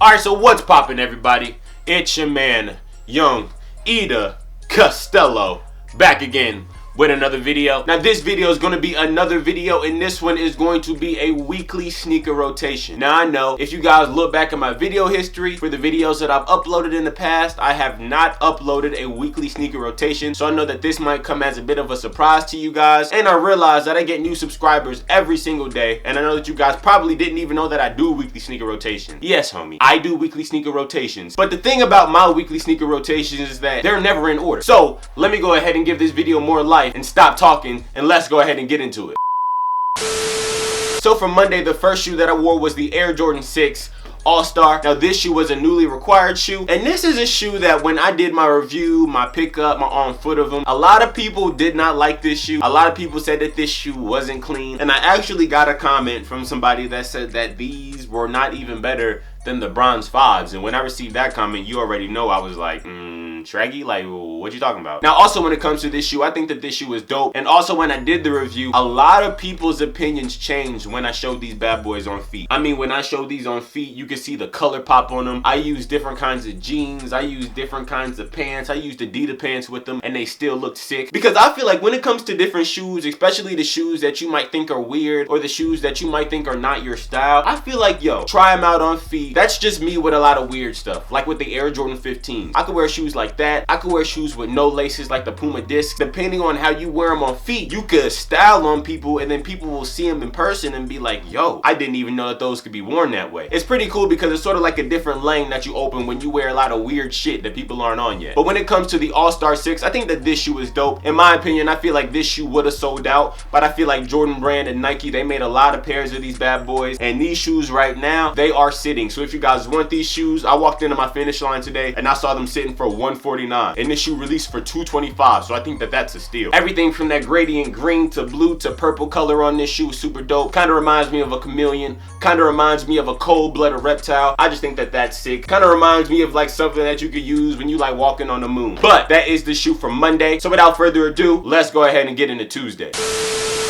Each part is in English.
Alright, so what's poppin', everybody? It's your man, Young Ida Costello, back again with another video. Now this video is going to be another video, and this one is going to be a weekly sneaker rotation. Now I know if you guys look back at my video history for the videos that I've uploaded in the past, I have not uploaded a weekly sneaker rotation, so I know that this might come as a bit of a surprise to you guys, and I realize that I get new subscribers every single day, and I know that you guys probably didn't even know that I do weekly sneaker rotations. Yes, homie, I do weekly sneaker rotations, but the thing about my weekly sneaker rotations is that they're never in order. So let me go ahead and give this video more life and stop talking, and let's go ahead and get into it. So for Monday, the first shoe that I wore was the Air Jordan 6 All-Star. Now this shoe was a newly required shoe, and this is a shoe that when I did my review, my pickup, my on foot of them, a lot of people did not like this shoe. A lot of people said that this shoe wasn't clean, and I actually got a comment from somebody that said that these were not even better than the bronze 5s, and when I received that comment, you already know I was like, Shraggy, like, what you talking about? Now also when it comes to this shoe, I think that this shoe is dope, and also when I did the review, a lot of people's opinions changed when I showed these bad boys on feet. I mean, when I showed these on feet, you can see the color pop on them. I used different kinds of jeans, I used different kinds of pants, I used Adidas pants with them, and they still looked sick. Because I feel like when it comes to different shoes, especially the shoes that you might think are weird, or the shoes that you might think are not your style, I feel like, yo, try them out on feet. That's just me with a lot of weird stuff, like with the Air Jordan 15. I could wear shoes like that. I could wear shoes with no laces like the Puma disc. Depending on how you wear them on feet, you could style on people, and then people will see them in person and be like, yo, I didn't even know that those could be worn that way. It's pretty cool because it's sort of like a different lane that you open when you wear a lot of weird shit that people aren't on yet. But when it comes to the All-Star 6, I think that this shoe is dope. In my opinion, I feel like this shoe would have sold out, but I feel like Jordan Brand and Nike, they made a lot of pairs of these bad boys, and these shoes right now, they are sitting. So if you guys want these shoes, I walked into my finish line today and I saw them sitting for $149, and this shoe released for $225, so I think that that's a steal. Everything from that gradient green to blue to purple color on this shoe is super dope. Kind of reminds me of a chameleon, kind of reminds me of a cold-blooded reptile. I just think that that's sick. Kind of reminds me of like something that you could use when you like walking on the moon. But that is the shoe from Monday, so without further ado, let's go ahead and get into Tuesday.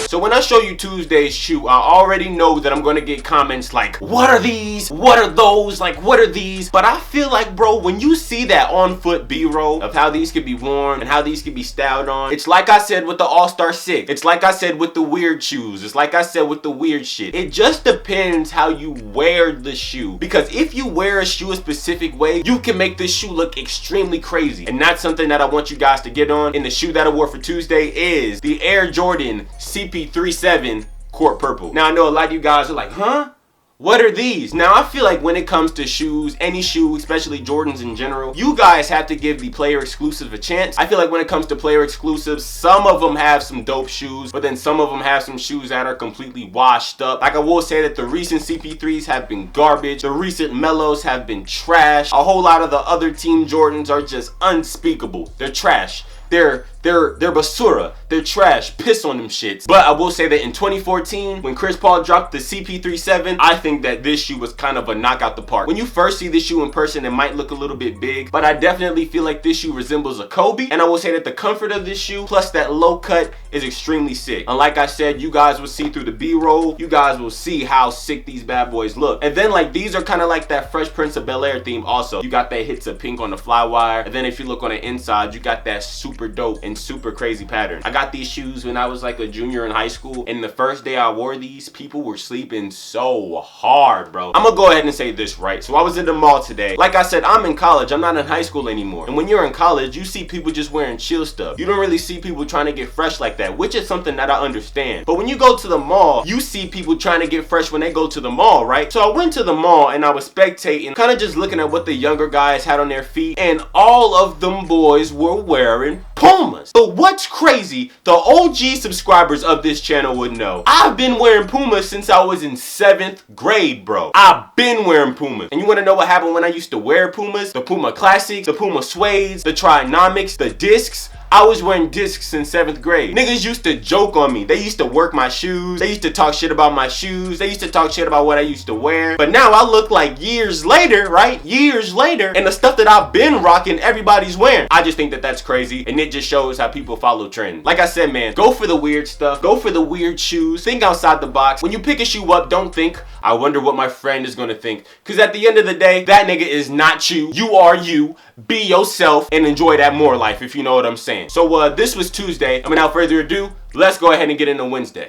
So when I show you Tuesday's shoe, I already know that I'm going to get comments like, what are these? What are those? Like, what are these? But I feel like, bro, when you see that on-foot B-roll of how these could be worn and how these could be styled on, it's like I said with the All-Star 6. It's like I said with the weird shoes. It's like I said with the weird shit. It just depends how you wear the shoe. Because if you wear a shoe a specific way, you can make this shoe look extremely crazy. And that's something that I want you guys to get on. And the shoe that I wore for Tuesday is the Air Jordan CP37 Court Purple. Now I know a lot of you guys are like, huh? What are these? Now I feel like when it comes to shoes, any shoe, especially Jordans in general, you guys have to give the player exclusive a chance. I feel like when it comes to player exclusives, some of them have some dope shoes, but then some of them have some shoes that are completely washed up. Like I will say that the recent CP3s have been garbage. The recent Mellows have been trash. A whole lot of the other Team Jordans are just unspeakable. They're trash. They're basura. They're trash. Piss on them shits. But I will say that in 2014, when Chris Paul dropped the CP37, I think that this shoe was kind of a knockout the park. When you first see this shoe in person, it might look a little bit big, but I definitely feel like this shoe resembles a Kobe. And I will say that the comfort of this shoe, plus that low cut, is extremely sick. And like I said, you guys will see through the B-roll, you guys will see how sick these bad boys look. And then like these are kind of like that Fresh Prince of Bel-Air theme also. You got that hits of pink on the fly wire, and then if you look on the inside, you got that super dope and super crazy pattern. I got these shoes when I was like a junior in high school, and the first day I wore these, people were sleeping so hard, bro. I'm gonna go ahead and say this right. So I was in the mall today. Like I said, I'm in college. I'm not in high school anymore. And when you're in college, you see people just wearing chill stuff. You don't really see people trying to get fresh like that, which is something that I understand. But when you go to the mall, you see people trying to get fresh when they go to the mall, right? So I went to the mall and I was spectating, kind of just looking at what the younger guys had on their feet, and all of them boys were wearing Pumas. But what's crazy, the OG subscribers of this channel would know, I've been wearing Pumas since I was in 7th grade, bro. I've been wearing Pumas. And you want to know what happened when I used to wear Pumas? The Puma Classics, the Puma Suedes, the Trinomics, the Discs. I was wearing discs in 7th grade. Niggas used to joke on me. They used to work my shoes. They used to talk shit about my shoes. They used to talk shit about what I used to wear. But now I look like years later, right? Years later, and the stuff that I've been rocking, everybody's wearing. I just think that that's crazy, and it just shows how people follow trends. Like I said, man, go for the weird stuff. Go for the weird shoes. Think outside the box. When you pick a shoe up, don't think, I wonder what my friend is gonna think. Because at the end of the day, that nigga is not you. You are you. Be yourself and enjoy that more life, if you know what I'm saying. So this was Tuesday, and without further ado, let's go ahead and get into Wednesday.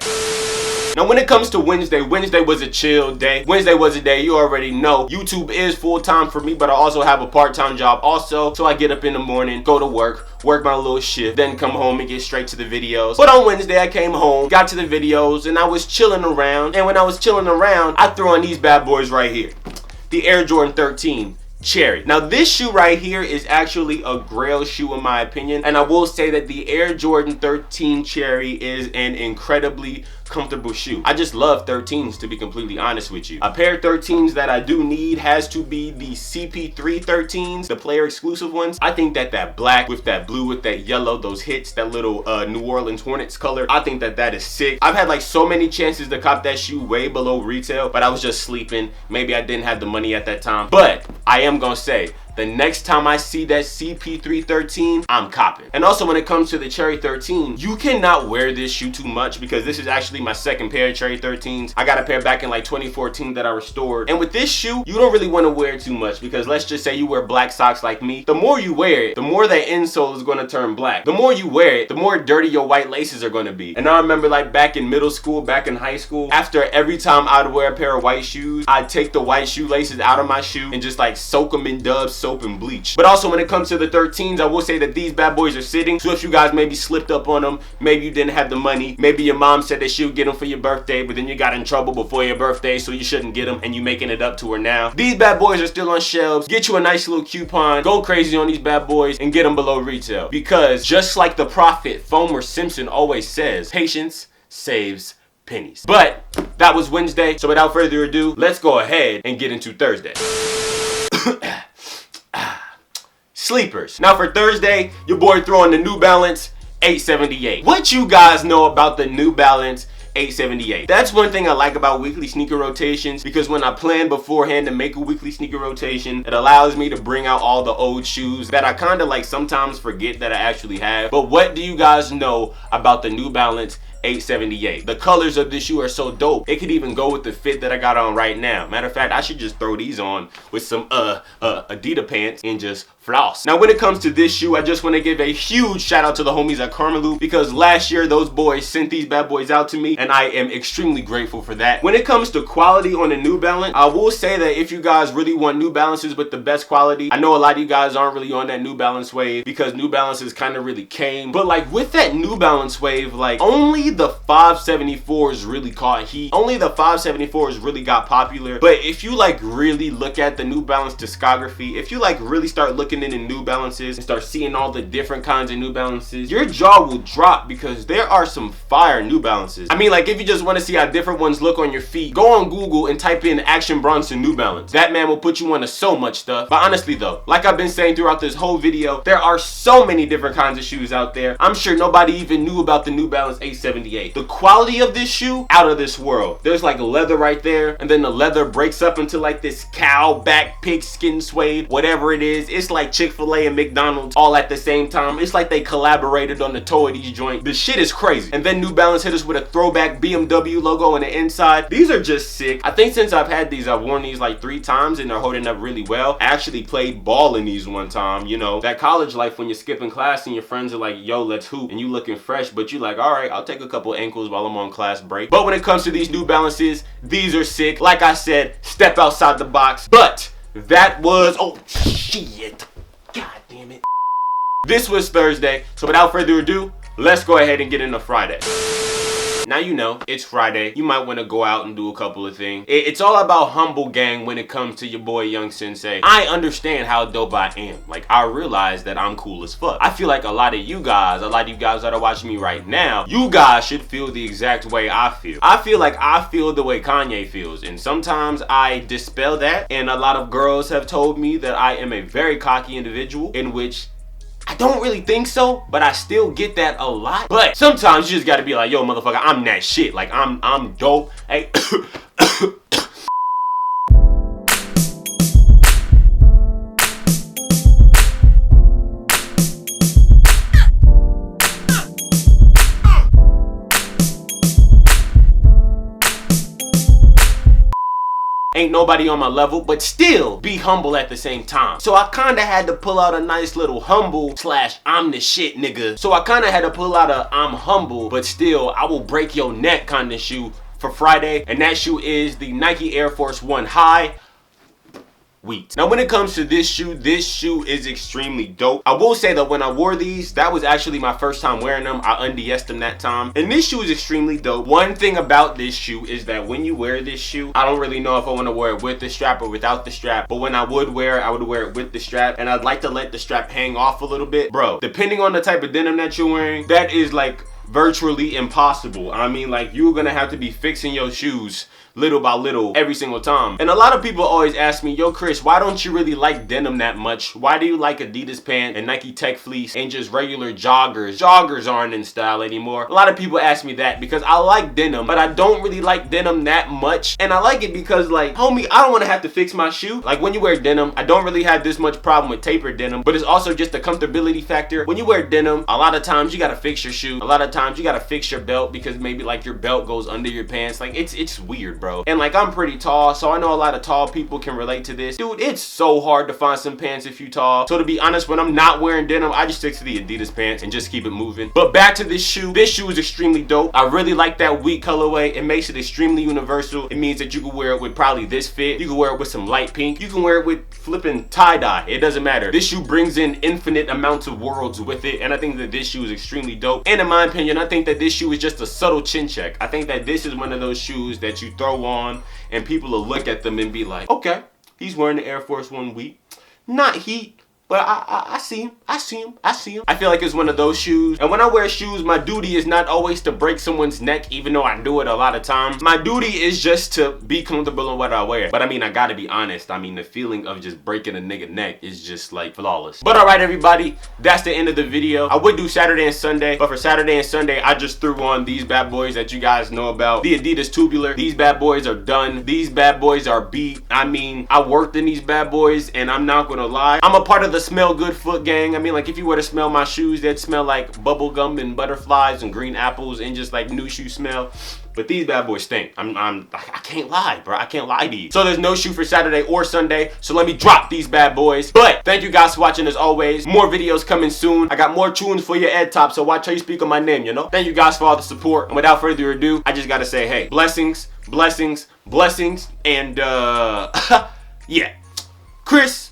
Now when it comes to Wednesday was a chill day. Wednesday was a day, you already know. YouTube is full-time for me, but I also have a part-time job also. So I get up in the morning, go to work my little shift, then come home and get straight to the videos. But on Wednesday I came home, got to the videos, and I was chilling around. And when I was chilling around, I threw on these bad boys right here. The Air Jordan 13. Cherry. Now this shoe right here is actually a grail shoe in my opinion, and I will say that the Air Jordan 13 Cherry is an incredibly comfortable shoe. I just love 13s, to be completely honest with you. A pair of 13s that I do need has to be the CP3 13s, the player exclusive ones. I think that that black with that blue with that yellow, those hits, that little New Orleans Hornets color, I think that that is sick. I've had like so many chances to cop that shoe way below retail, but I was just sleeping. Maybe I didn't have the money at that time, but I am gonna say, the next time I see that CP3 13, I'm copping. And also when it comes to the Cherry 13, you cannot wear this shoe too much because this is actually my second pair of Cherry 13s. I got a pair back in like 2014 that I restored. And with this shoe, you don't really want to wear it too much because let's just say you wear black socks like me. The more you wear it, the more that insole is going to turn black. The more you wear it, the more dirty your white laces are going to be. And I remember like back in middle school, back in high school, after every time I'd wear a pair of white shoes, I'd take the white shoelaces out of my shoe and just like soak them in Dove soap and bleach. But also when it comes to the 13s, I will say that these bad boys are sitting. So if you guys maybe slipped up on them, maybe you didn't have the money, maybe your mom said that she would get them for your birthday, but then you got in trouble before your birthday, so you shouldn't get them, and you making it up to her now. These bad boys are still on shelves. Get you a nice little coupon, go crazy on these bad boys, and get them below retail. Because just like the prophet Fomer Simpson always says, patience saves pennies. But that was Wednesday, so without further ado, let's go ahead and get into Thursday. Sleepers. Now for Thursday, your boy throwing the New Balance 878. What you guys know about the New Balance 878? That's one thing I like about weekly sneaker rotations, because when I plan beforehand to make a weekly sneaker rotation, it allows me to bring out all the old shoes that I kind of like sometimes forget that I actually have. But what do you guys know about the New Balance 878? The colors of this shoe are so dope. It could even go with the fit that I got on right now. Matter of fact, I should just throw these on with some Adidas pants and just floss. Now when it comes to this shoe, I just want to give a huge shout out to the homies at Karmaloop, because last year those boys sent these bad boys out to me and I am extremely grateful for that. When it comes to quality on the New Balance, I will say that if you guys really want New Balances with the best quality, I know a lot of you guys aren't really on that New Balance wave because New Balances kind of really came, but like with that New Balance wave, like only the 574s really caught heat. Only the 574s really got popular. But if you like really look at the New Balance discography, if you like really start looking into New Balances and start seeing all the different kinds of New Balances, your jaw will drop because there are some fire New Balances. I mean, like if you just want to see how different ones look on your feet, go on Google and type in Action Bronson New Balance. That man will put you onto so much stuff. But honestly though, like I've been saying throughout this whole video, there are so many different kinds of shoes out there. I'm sure nobody even knew about the New Balance 878. The quality of this shoe, out of this world. There's like leather right there, and then the leather breaks up into like this cow back pig skin suede, whatever it is. It's like Chick-fil-A and McDonald's all at the same time. It's like they collaborated on the toe of these joints. The shit is crazy. And then New Balance hit us with a throwback BMW logo on the inside. These are just sick. I think since I've had these, I've worn these like 3 times and they're holding up really well. I actually played ball in these one time. You know, that college life when you're skipping class and your friends are like, yo, let's hoop, and you looking fresh, but you like, all right, I'll take a couple ankles while I'm on class break. But when it comes to these New Balances, these are sick. Like I said, step outside the box. But that was, oh shit, god damn it. This was Thursday, so without further ado, let's go ahead and get into Friday. Now you know, it's Friday. You might want to go out and do a couple of things. It's all about humble gang when it comes to your boy Young Sensei. I understand how dope I am. Like, I realize that I'm cool as fuck. I feel like a lot of you guys that are watching me right now, you guys should feel the exact way I feel. I feel like I feel the way Kanye feels, and sometimes I dispel that, and a lot of girls have told me that I am a very cocky individual, in which I don't really think so, but I still get that a lot. But sometimes you just gotta be like, yo, motherfucker, I'm that shit. Like, I'm dope. Hey. Ain't nobody on my level, but still be humble at the same time. So I kinda had to pull out a nice little humble / I'm the shit nigga. So I kinda had to pull out a I'm humble, but still I will break your neck kinda shoe for Friday. And that shoe is the Nike Air Force 1 High Wheat. Now when it comes to this shoe is extremely dope. I will say that when I wore these, that was actually my first time wearing them. I undressed them that time. And this shoe is extremely dope. One thing about this shoe is that when you wear this shoe, I don't really know if I want to wear it with the strap or without the strap. But when I would wear it, I would wear it with the strap. And I'd like to let the strap hang off a little bit. Bro, depending on the type of denim that you're wearing, that is like virtually impossible. I mean, like, you're gonna have to be fixing your shoes little by little every single time. And a lot of people always ask me, yo Chris, why don't you really like denim that much? Why do you like Adidas pants and Nike Tech fleece and just regular joggers? Joggers aren't in style anymore. A lot of people ask me that because I like denim, but I don't really like denim that much. And I like it because, like, homie, I don't want to have to fix my shoe. Like, when you wear denim, I don't really have this much problem with tapered denim, but it's also just the comfortability factor. When you wear denim, a lot of times you gotta fix your shoe. A lot of times you gotta fix your belt because maybe like your belt goes under your pants. Like, it's weird, bro. And like, I'm pretty tall, so I know a lot of tall people can relate to this. Dude, it's so hard to find some pants if you tall. So to be honest, when I'm not wearing denim, I just stick to the Adidas pants and just keep it moving. But back to this shoe. This shoe is extremely dope. I really like that wheat colorway. It makes it extremely universal. It means that you can wear it with probably this fit. You can wear it with some light pink. You can wear it with flipping tie-dye. It doesn't matter. This shoe brings in infinite amounts of worlds with it, and I think that this shoe is extremely dope. And in my opinion, I think that this shoe is just a subtle chin check. I think that this is one of those shoes that you throw on and people will look at them and be like, okay, he's wearing the Air Force 1 Wheat. Not heat, but I see him. I see him. I see him. I feel like it's one of those shoes. And when I wear shoes, my duty is not always to break someone's neck, even though I do it a lot of times. My duty is just to be comfortable in what I wear. But I mean, I gotta be honest. I mean, the feeling of just breaking a nigga neck is just like flawless. But all right, everybody, that's the end of the video. I would do Saturday and Sunday, but for Saturday and Sunday, I just threw on these bad boys that you guys know about. The Adidas Tubular. These bad boys are done. These bad boys are beat. I mean, I worked in these bad boys, and I'm not gonna lie. I'm a part of the Smell Good Foot gang. I mean, like, if you were to smell my shoes, they'd smell like bubble gum and butterflies and green apples and just like new shoe smell. But these bad boys stink. I can't lie, bro. I can't lie to you. So there's no shoe for Saturday or Sunday. So let me drop these bad boys. But thank you guys for watching as always. More videos coming soon. I got more tunes for your Ed Top, so watch how you speak on my name, you know? Thank you guys for all the support. And without further ado, I just gotta say, hey, blessings, blessings, blessings, and yeah. Chris